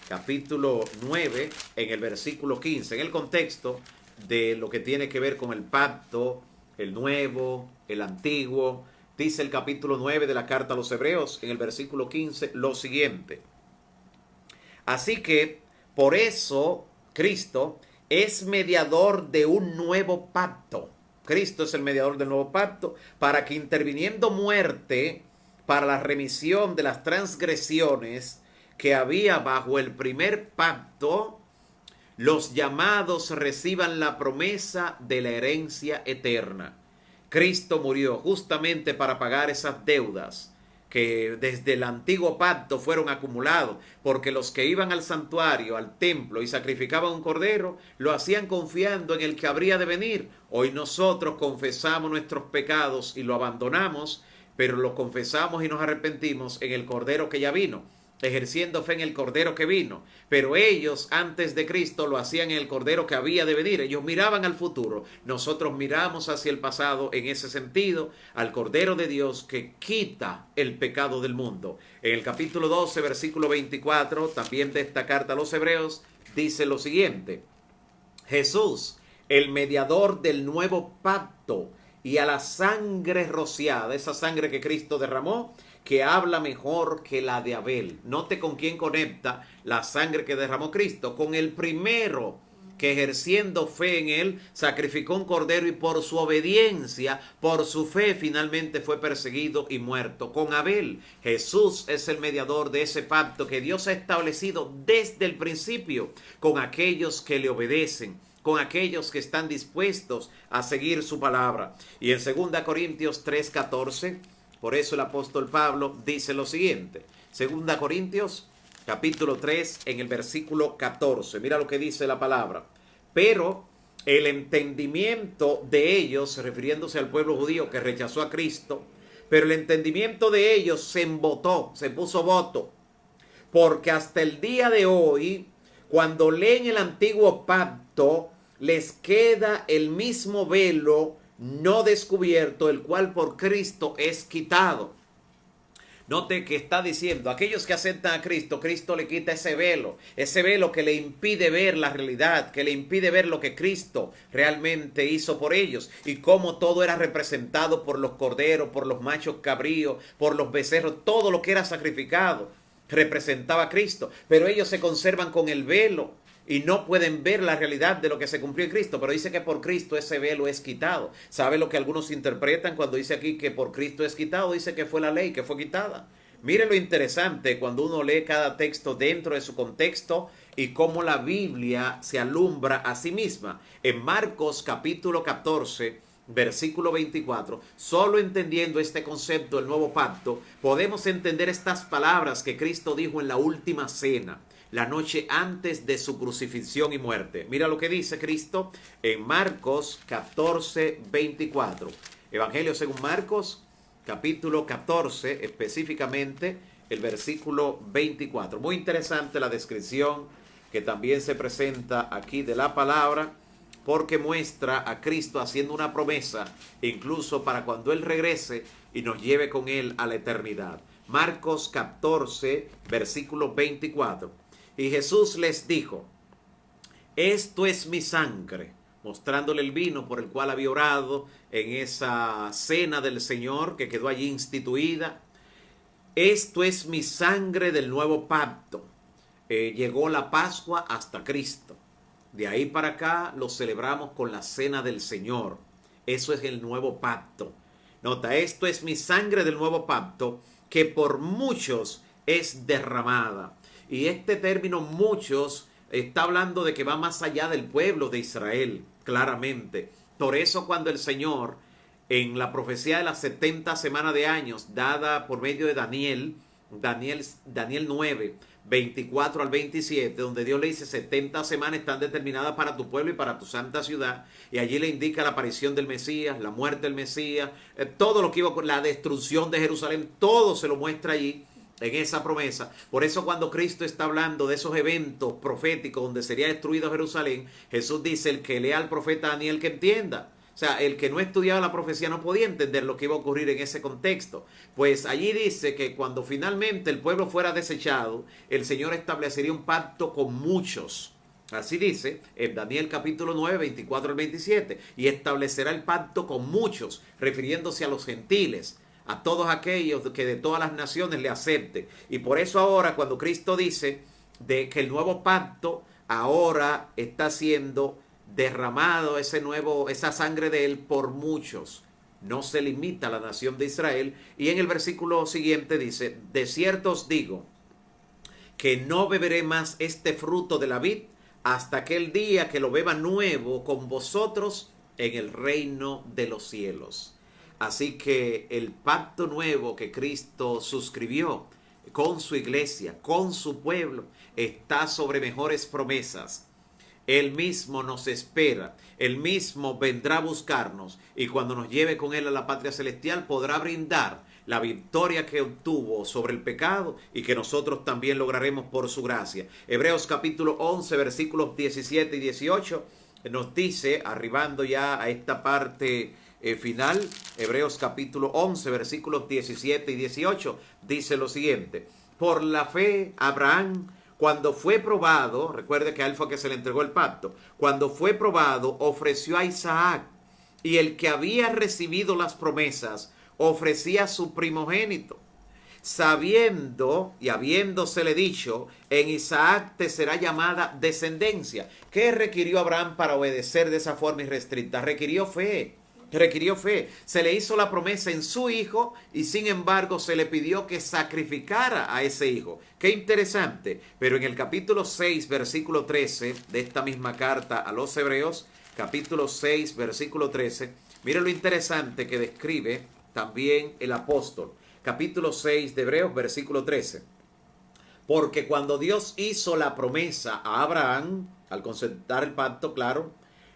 capítulo 9 en el versículo 15. En el contexto de lo que tiene que ver con el pacto, el nuevo, el antiguo, dice el capítulo 9 de la carta a los Hebreos en el versículo 15 lo siguiente: así que por eso Cristo es mediador de un nuevo pacto. Cristo es el mediador del nuevo pacto, para que, interviniendo muerte para la remisión de las transgresiones que había bajo el primer pacto, los llamados reciban la promesa de la herencia eterna. Cristo murió justamente para pagar esas deudas que desde el antiguo pacto fueron acumulados, porque los que iban al santuario, al templo, y sacrificaban un cordero, lo hacían confiando en el que habría de venir. Hoy nosotros confesamos nuestros pecados y lo abandonamos, pero lo confesamos y nos arrepentimos en el cordero que ya vino, ejerciendo fe en el cordero que vino. Pero ellos antes de Cristo lo hacían en el cordero que había de venir. Ellos miraban al futuro, nosotros miramos hacia el pasado, en ese sentido, al cordero de Dios que quita el pecado del mundo. En el capítulo 12 versículo 24 también de esta carta a los Hebreos dice lo siguiente: Jesús, el mediador del nuevo pacto, y a la sangre rociada, esa sangre que Cristo derramó, que habla mejor que la de Abel. Note con quién conecta la sangre que derramó Cristo: con el primero que, ejerciendo fe en él, sacrificó un cordero, y por su obediencia, por su fe, finalmente fue perseguido y muerto. Con Abel. Jesús es el mediador de ese pacto que Dios ha establecido desde el principio con aquellos que le obedecen, con aquellos que están dispuestos a seguir su palabra. Y en 2 Corintios 3:14, por eso el apóstol Pablo dice lo siguiente: 2 Corintios capítulo 3 en el versículo 14. Mira lo que dice la palabra: pero el entendimiento de ellos, refiriéndose al pueblo judío que rechazó a Cristo, pero el entendimiento de ellos se embotó, se puso voto, porque hasta el día de hoy, cuando leen el antiguo pacto, les queda el mismo velo no descubierto, el cual por Cristo es quitado. Note que está diciendo, aquellos que aceptan a Cristo, Cristo le quita ese velo que le impide ver la realidad, que le impide ver lo que Cristo realmente hizo por ellos, y cómo todo era representado por los corderos, por los machos cabríos, por los becerros. Todo lo que era sacrificado representaba a Cristo, pero ellos se conservan con el velo y no pueden ver la realidad de lo que se cumplió en Cristo. Pero dice que por Cristo ese velo es quitado. ¿Sabe lo que algunos interpretan cuando dice aquí que por Cristo es quitado? Dice que fue la ley que fue quitada. Mire lo interesante cuando uno lee cada texto dentro de su contexto y cómo la Biblia se alumbra a sí misma. En Marcos capítulo 14, versículo 24, solo entendiendo este concepto del nuevo pacto, podemos entender estas palabras que Cristo dijo en la última cena, la noche antes de su crucifixión y muerte. Mira lo que dice Cristo en Marcos 14, 24. Evangelio según Marcos, capítulo 14, específicamente el versículo 24. Muy interesante la descripción que también se presenta aquí de la palabra, porque muestra a Cristo haciendo una promesa, incluso para cuando Él regrese y nos lleve con Él a la eternidad. Marcos 14, versículo 24. Y Jesús les dijo: esto es mi sangre, mostrándole el vino por el cual había orado en esa cena del Señor que quedó allí instituida. Esto es mi sangre del nuevo pacto. Llegó la Pascua hasta Cristo. De ahí para acá lo celebramos con la cena del Señor. Eso es el nuevo pacto. Nota, esto es mi sangre del nuevo pacto, que por muchos es derramada. Y este término muchos está hablando de que va más allá del pueblo de Israel, claramente. Por eso cuando el Señor, en la profecía de las 70 semanas de años, dada por medio de Daniel 9, 24 al 27, donde Dios le dice 70 semanas están determinadas para tu pueblo y para tu santa ciudad, y allí le indica la aparición del Mesías, la muerte del Mesías, todo lo que iba con la destrucción de Jerusalén, todo se lo muestra allí en esa promesa. Por eso cuando Cristo está hablando de esos eventos proféticos donde sería destruido Jerusalén, Jesús dice: el que lea al profeta Daniel que entienda. O sea, el que no estudiaba la profecía no podía entender lo que iba a ocurrir en ese contexto. Pues allí dice que cuando finalmente el pueblo fuera desechado, el Señor establecería un pacto con muchos. Así dice en Daniel capítulo 9, 24 al 27. Y establecerá el pacto con muchos, refiriéndose a los gentiles, a todos aquellos que de todas las naciones le acepten. Y por eso ahora cuando Cristo dice de que el nuevo pacto ahora está siendo derramado, esa sangre de Él por muchos, no se limita a la nación de Israel. Y en el versículo siguiente dice: de cierto os digo que no beberé más este fruto de la vid hasta aquel día que lo beba nuevo con vosotros en el reino de los cielos. Así que el pacto nuevo que Cristo suscribió con su iglesia, con su pueblo, está sobre mejores promesas. Él mismo nos espera, Él mismo vendrá a buscarnos, y cuando nos lleve con Él a la patria celestial podrá brindar la victoria que obtuvo sobre el pecado y que nosotros también lograremos por su gracia. Hebreos capítulo 11 versículos 17 y 18 nos dice, arribando ya a esta parte final, Hebreos capítulo 11 versículos 17 y 18 dice lo siguiente: por la fe Abraham, cuando fue probado, recuerde que a él fue que se le entregó el pacto, cuando fue probado ofreció a Isaac, y el que había recibido las promesas ofrecía a su primogénito, sabiendo y habiéndosele dicho: en Isaac te será llamada descendencia. ¿Qué requirió Abraham para obedecer de esa forma irrestricta? Requirió fe. Se le hizo la promesa en su hijo y sin embargo se le pidió que sacrificara a ese hijo. Qué interesante. Pero en el capítulo 6 versículo 13 de esta misma carta a los Hebreos, capítulo 6 versículo 13, mire lo interesante que describe también el apóstol. Capítulo 6 de Hebreos versículo 13. Porque cuando Dios hizo la promesa a Abraham, al concertar el pacto, claro,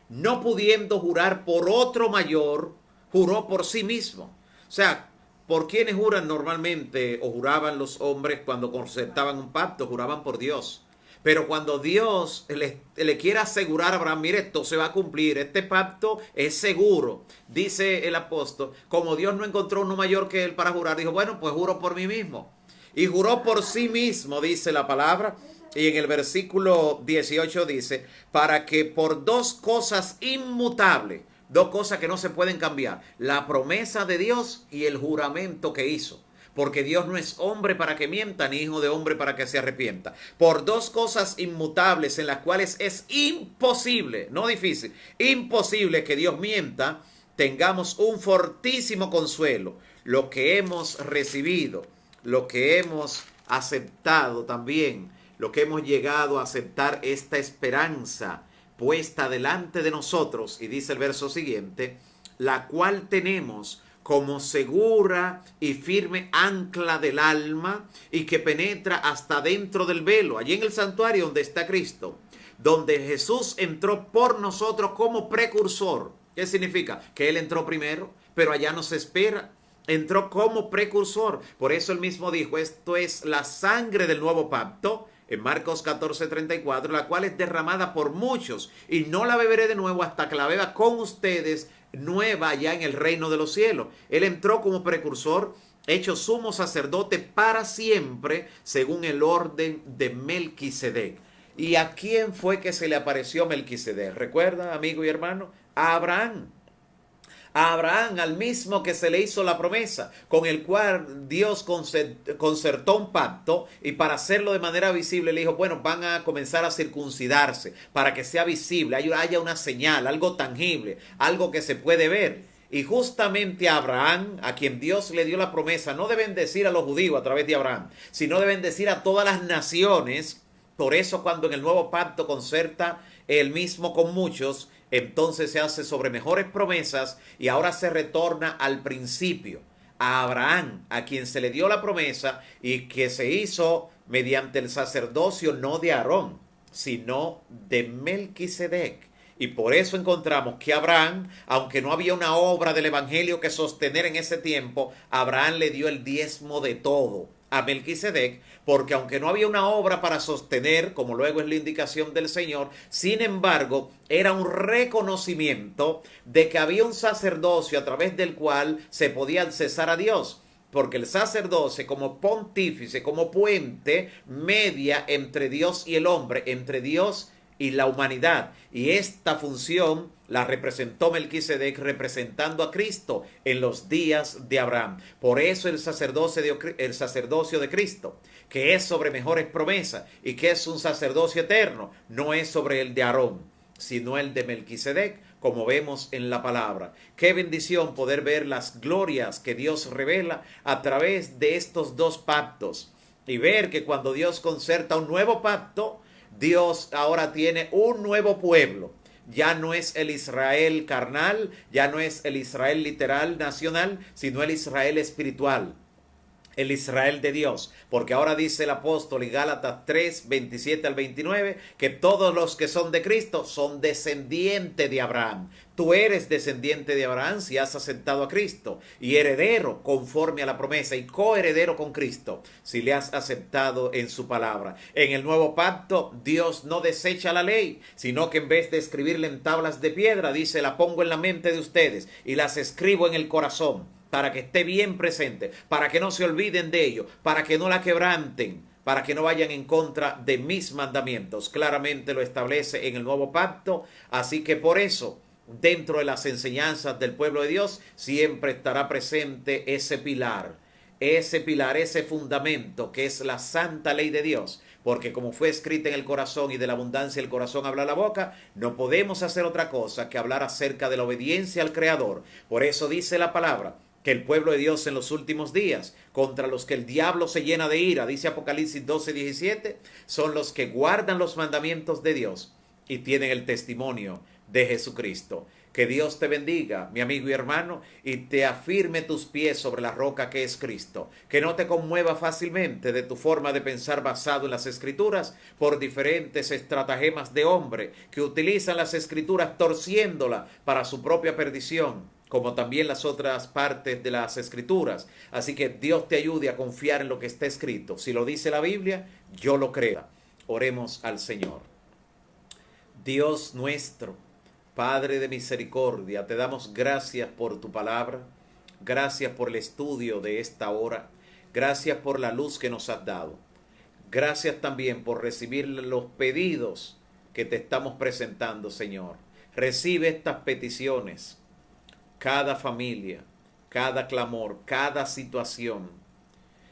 no pudiendo jurar por otro mayor, juró por sí mismo. O sea, ¿por quiénes juran normalmente o juraban los hombres cuando concertaban un pacto? Juraban por Dios. Pero cuando Dios le quiere asegurar a Abraham: mire, esto se va a cumplir, este pacto es seguro, dice el apóstol, como Dios no encontró uno mayor que él para jurar, dijo: bueno, pues juro por mí mismo. Y juró por sí mismo, dice la palabra. Y en el versículo 18 dice: para que por dos cosas inmutables, dos cosas que no se pueden cambiar, la promesa de Dios y el juramento que hizo. Porque Dios no es hombre para que mienta, ni hijo de hombre para que se arrepienta. Por dos cosas inmutables en las cuales es imposible, no difícil, imposible que Dios mienta, tengamos un fortísimo consuelo: lo que hemos recibido, lo que hemos aceptado también, lo que hemos llegado a aceptar, esta esperanza puesta delante de nosotros. Y dice el verso siguiente: la cual tenemos como segura y firme ancla del alma, y que penetra hasta dentro del velo, allí en el santuario donde está Cristo, donde Jesús entró por nosotros como precursor. ¿Qué significa? Que Él entró primero, pero allá nos espera. Entró como precursor. Por eso Él mismo dijo: esto es la sangre del nuevo pacto, en Marcos 14:34, la cual es derramada por muchos, y no la beberé de nuevo hasta que la beba con ustedes nueva ya en el reino de los cielos. Él entró como precursor, hecho sumo sacerdote para siempre, según el orden de Melquisedec. ¿Y a quién fue que se le apareció Melquisedec? ¿Recuerda, amigo y hermano? A Abraham. A Abraham, al mismo que se le hizo la promesa, con el cual Dios concertó un pacto, y para hacerlo de manera visible le dijo, bueno, van a comenzar a circuncidarse para que sea visible, haya una señal, algo tangible, algo que se puede ver. Y justamente a Abraham, a quien Dios le dio la promesa, no de bendecir a los judíos a través de Abraham, sino de bendecir a todas las naciones. Por eso cuando en el nuevo pacto concerta él mismo con muchos, entonces se hace sobre mejores promesas, y ahora se retorna al principio, a Abraham, a quien se le dio la promesa y que se hizo mediante el sacerdocio no de Aarón, sino de Melquisedec. Y por eso encontramos que Abraham, aunque no había una obra del evangelio que sostener en ese tiempo, Abraham le dio el diezmo de todo a Melquisedec, porque aunque no había una obra para sostener, como luego es la indicación del Señor, sin embargo, era un reconocimiento de que había un sacerdocio a través del cual se podía accesar a Dios. Porque el sacerdocio como pontífice, como puente, media entre Dios y el hombre, entre Dios y la humanidad. Y esta función la representó Melquisedec, representando a Cristo en los días de Abraham. Por eso el sacerdocio de Cristo, que es sobre mejores promesas y que es un sacerdocio eterno, no es sobre el de Aarón, sino el de Melquisedec, como vemos en la palabra. Qué bendición poder ver las glorias que Dios revela a través de estos dos pactos, y ver que cuando Dios concerta un nuevo pacto, Dios ahora tiene un nuevo pueblo. Ya no es el Israel carnal, ya no es el Israel literal nacional, sino el Israel espiritual, el Israel de Dios. Porque ahora dice el apóstol en Gálatas 3, 27 al 29, que todos los que son de Cristo son descendientes de Abraham. Tú eres descendiente de Abraham si has aceptado a Cristo, y heredero conforme a la promesa, y coheredero con Cristo si le has aceptado en su palabra. En el nuevo pacto, Dios no desecha la ley, sino que en vez de escribirla en tablas de piedra, dice, la pongo en la mente de ustedes y las escribo en el corazón, para que esté bien presente, para que no se olviden de ello, para que no la quebranten, para que no vayan en contra de mis mandamientos. Claramente lo establece en el nuevo pacto, así que por eso, dentro de las enseñanzas del pueblo de Dios, siempre estará presente ese pilar, ese fundamento que es la santa ley de Dios. Porque como fue escrita en el corazón, y de la abundancia del corazón habla la boca, no podemos hacer otra cosa que hablar acerca de la obediencia al Creador. Por eso dice la palabra que el pueblo de Dios en los últimos días, contra los que el diablo se llena de ira, dice Apocalipsis 12:17, son los que guardan los mandamientos de Dios y tienen el testimonio de Jesucristo. Que Dios te bendiga, mi amigo y hermano, y te afirme tus pies sobre la roca que es Cristo. Que no te conmueva fácilmente de tu forma de pensar basado en las Escrituras por diferentes estratagemas de hombre que utilizan las Escrituras torciéndola para su propia perdición, como también las otras partes de las Escrituras. Así que Dios te ayude a confiar en lo que está escrito. Si lo dice la Biblia, yo lo creo. Oremos al Señor. Dios nuestro, Padre de misericordia, te damos gracias por tu palabra, gracias por el estudio de esta hora, gracias por la luz que nos has dado, gracias también por recibir los pedidos que te estamos presentando, Señor. Recibe estas peticiones, cada familia, cada clamor, cada situación.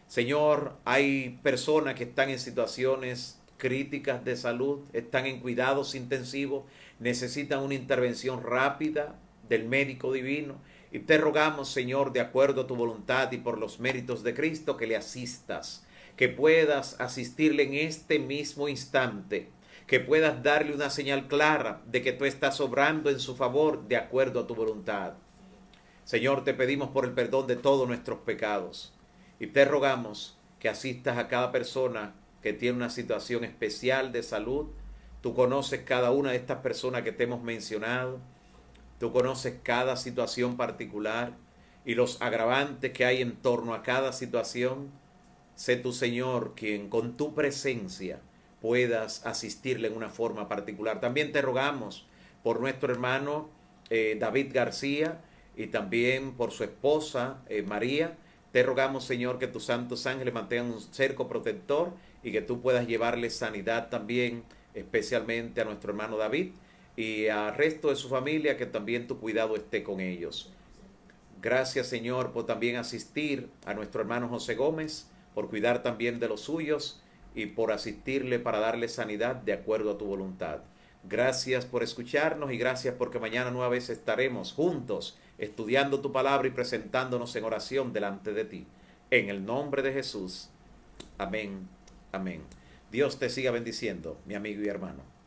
Señor, hay personas que están en situaciones críticas de salud, están en cuidados intensivos, necesitan una intervención rápida del médico divino, y te rogamos, Señor, de acuerdo a tu voluntad y por los méritos de Cristo, que le asistas, que puedas asistirle en este mismo instante, que puedas darle una señal clara de que tú estás obrando en su favor de acuerdo a tu voluntad. Señor, te pedimos por el perdón de todos nuestros pecados, y te rogamos que asistas a cada persona que tiene una situación especial de salud. Tú conoces cada una de estas personas que te hemos mencionado. Tú conoces cada situación particular y los agravantes que hay en torno a cada situación. Sé tu Señor quien con tu presencia puedas asistirle en una forma particular. También te rogamos por nuestro hermano David García y también por su esposa María. Te rogamos, Señor, que tus santos ángeles mantengan un cerco protector y que tú puedas llevarle sanidad también, especialmente a nuestro hermano David y al resto de su familia, que también tu cuidado esté con ellos. Gracias, Señor, por también asistir a nuestro hermano José Gómez, por cuidar también de los suyos y por asistirle para darle sanidad de acuerdo a tu voluntad. Gracias por escucharnos y gracias porque mañana nueva vez estaremos juntos estudiando tu palabra y presentándonos en oración delante de ti. En el nombre de Jesús. Amén. Amén. Dios te siga bendiciendo, mi amigo y hermano.